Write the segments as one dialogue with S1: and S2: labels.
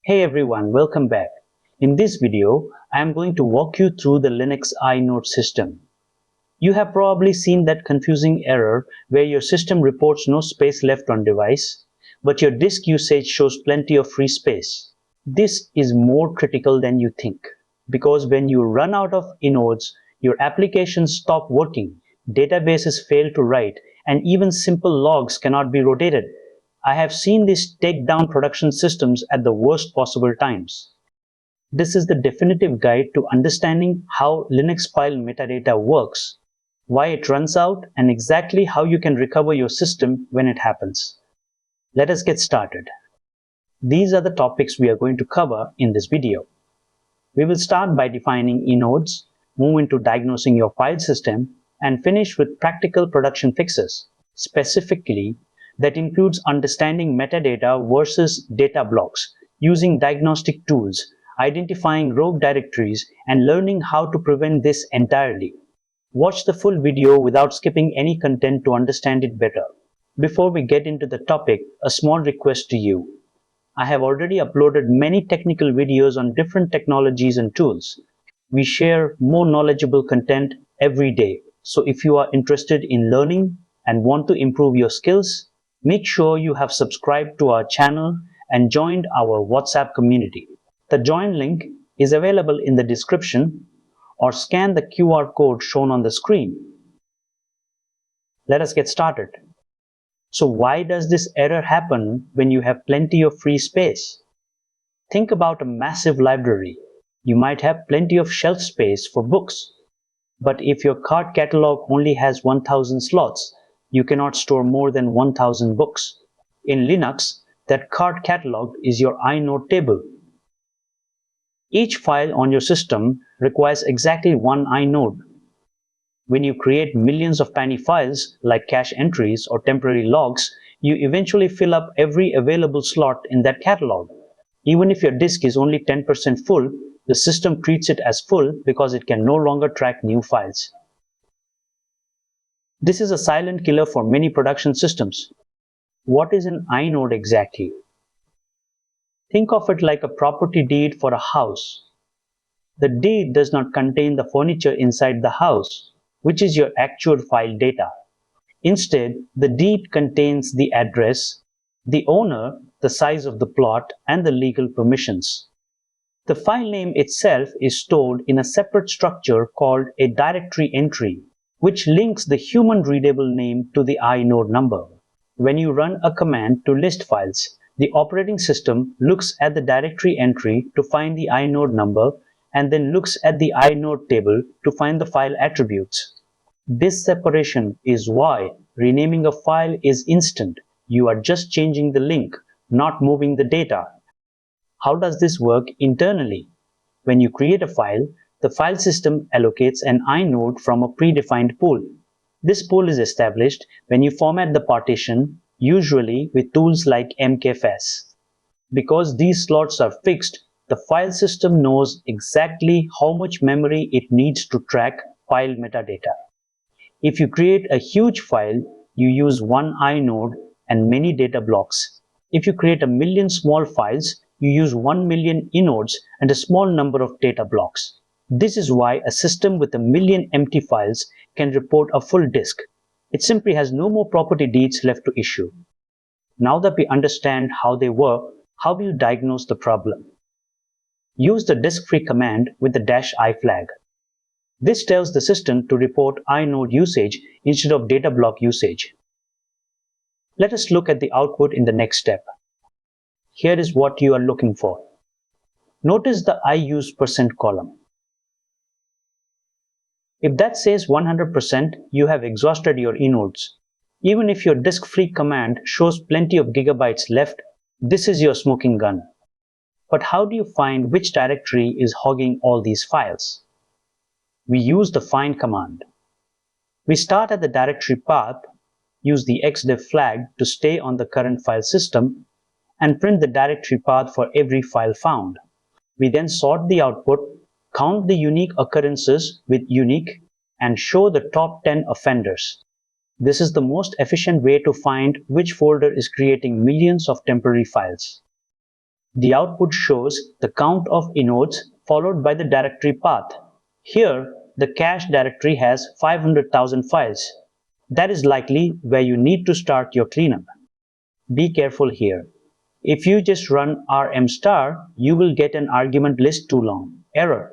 S1: Hey everyone, welcome back. In this video, I am going to walk you through the Linux inode system. You have probably seen that confusing error where your system reports no space left on device, but your disk usage shows plenty of free space. This is more critical than you think, because when you run out of inodes, your applications stop working, databases fail to write, and even simple logs cannot be rotated. I have seen this take down production systems at the worst possible times. This is the definitive guide to understanding how Linux file metadata works, why it runs out, and exactly how you can recover your system when it happens. Let us get started. These are the topics we are going to cover in this video. We will start by defining inodes, move into diagnosing your file system, and finish with practical production fixes. Specifically, that includes understanding metadata versus data blocks, using diagnostic tools, identifying rogue directories, and learning how to prevent this entirely. Watch the full video without skipping any content to understand it better. Before we get into the topic, a small request to you. I have already uploaded many technical videos on different technologies and tools. We share more knowledgeable content every day. So if you are interested in learning and want to improve your skills, make sure you have subscribed to our channel and joined our WhatsApp community. The join link is available in the description or scan the QR code shown on the screen. Let us get started. So why does this error happen when you have plenty of free space? Think about a massive library. You might have plenty of shelf space for books. But if your card catalog only has 1000 slots, you cannot store more than 1000 books. In Linux, that card catalog is your inode table. Each file on your system requires exactly one inode. When you create millions of tiny files like cache entries or temporary logs, you eventually fill up every available slot in that catalog. Even if your disk is only 10% full, the system treats it as full because it can no longer track new files. This is a silent killer for many production systems. What is an inode exactly? Think of it like a property deed for a house. The deed does not contain the furniture inside the house, which is your actual file data. Instead, the deed contains the address, the owner, the size of the plot, and the legal permissions. The file name itself is stored in a separate structure called a directory entry, which links the human readable name to the inode number. When you run a command to list files, the operating system looks at the directory entry to find the inode number and then looks at the inode table to find the file attributes. This separation is why renaming a file is instant. You are just changing the link, not moving the data. How does this work internally? When you create a file, the file system allocates an inode from a predefined pool. This pool is established when you format the partition, usually with tools like mkfs. Because these slots are fixed, the file system knows exactly how much memory it needs to track file metadata. If you create a huge file, you use one inode and many data blocks. If you create a million small files, you use 1 million inodes and a small number of data blocks. This is why a system with a million empty files can report a full disk. It simply has no more property deeds left to issue. Now that we understand how they work, how do you diagnose the problem? Use the disk-free command with the -i flag. This tells the system to report inode usage instead of data block usage. Let us look at the output in the next step. Here is what you are looking for. Notice the I use % column. If that says 100%, you have exhausted your inodes. Even if your disk-free command shows plenty of gigabytes left, this is your smoking gun. But how do you find which directory is hogging all these files? We use the find command. We start at the directory path, use the xdiff flag to stay on the current file system, and print the directory path for every file found. We then sort the output, count the unique occurrences with unique, and show the top 10 offenders. This is the most efficient way to find which folder is creating millions of temporary files. The output shows the count of inodes followed by the directory path. Here, the cache directory has 500,000 files. That is likely where you need to start your cleanup. Be careful here. If you just run rm star, you will get an argument list too long error.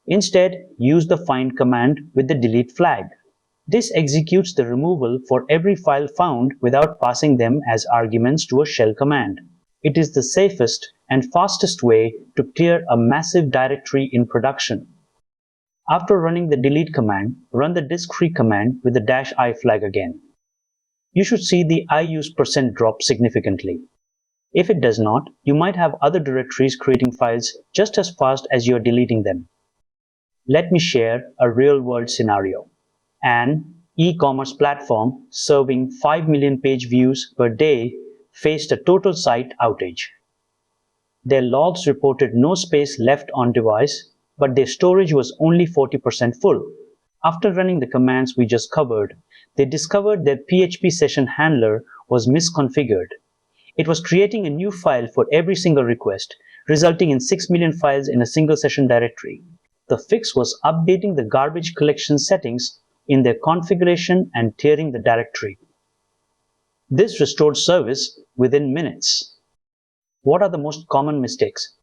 S1: Instead, use the find command with the delete flag. This executes the removal for every file found without passing them as arguments to a shell command. It is the safest and fastest way to clear a massive directory in production. After running the delete command, run the disk-free command with the -i flag again. You should see the IUs % drop significantly. If it does not, you might have other directories creating files just as fast as you are deleting them. Let me share a real-world scenario. An e-commerce platform serving 5 million page views per day faced a total site outage. Their logs reported no space left on device, but their storage was only 40% full. After running the commands we just covered, they discovered their PHP session handler was misconfigured. It was creating a new file for every single request, resulting in 6 million files in a single session directory. The fix was updating the garbage collection settings in their configuration and tearing the directory. This restored service within minutes. What are the most common mistakes?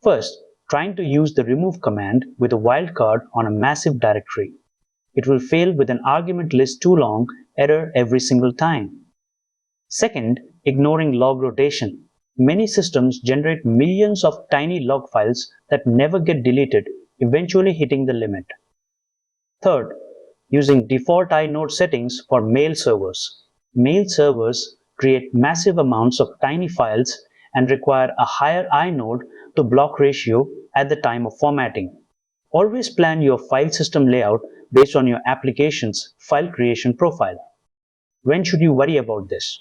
S1: First, trying to use the remove command with a wildcard on a massive directory. It will fail with an argument list too long error every single time. Second, ignoring log rotation. Many systems generate millions of tiny log files that never get deleted, eventually hitting the limit. Third, using default inode settings for mail servers. Mail servers create massive amounts of tiny files and require a higher inode to block ratio at the time of formatting. Always plan your file system layout based on your application's file creation profile. When should you worry about this?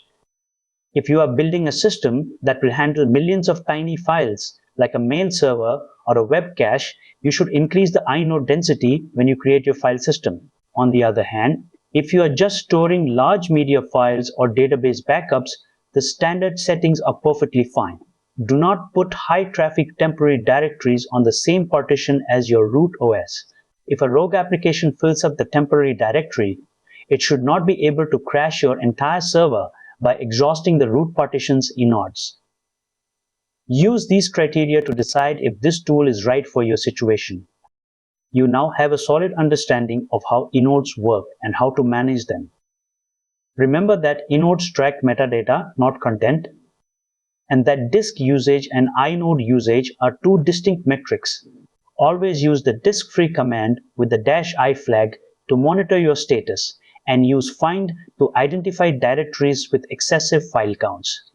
S1: If you are building a system that will handle millions of tiny files, like a mail server or a web cache, you should increase the inode density when you create your file system. On the other hand, if you are just storing large media files or database backups, the standard settings are perfectly fine. Do not put high-traffic temporary directories on the same partition as your root OS. If a rogue application fills up the temporary directory, it should not be able to crash your entire server by exhausting the root partition's inodes. Use these criteria to decide if this tool is right for your situation. You now have a solid understanding of how inodes work and how to manage them. Remember that inodes track metadata, not content, and that disk usage and inode usage are two distinct metrics. Always use the disk-free command with the -i flag to monitor your status, and use find to identify directories with excessive file counts.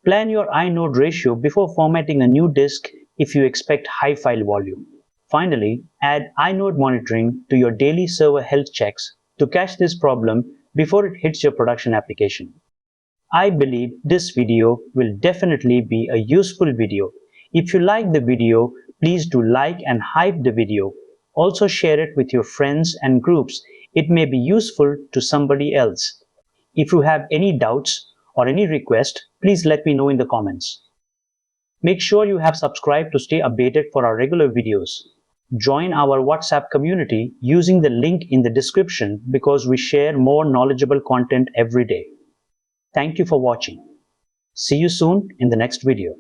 S1: Plan your inode ratio before formatting a new disk if you expect high file volume. Finally, add inode monitoring to your daily server health checks to catch this problem before it hits your production application. I believe this video will definitely be a useful video. If you like the video, please do like and hype the video. Also share it with your friends and groups. It may be useful to somebody else. If you have any doubts or any request, please let me know in the comments. Make sure you have subscribed to stay updated for our regular videos. Join our WhatsApp community using the link in the description because we share more knowledgeable content every day. Thank you for watching. See you soon in the next video.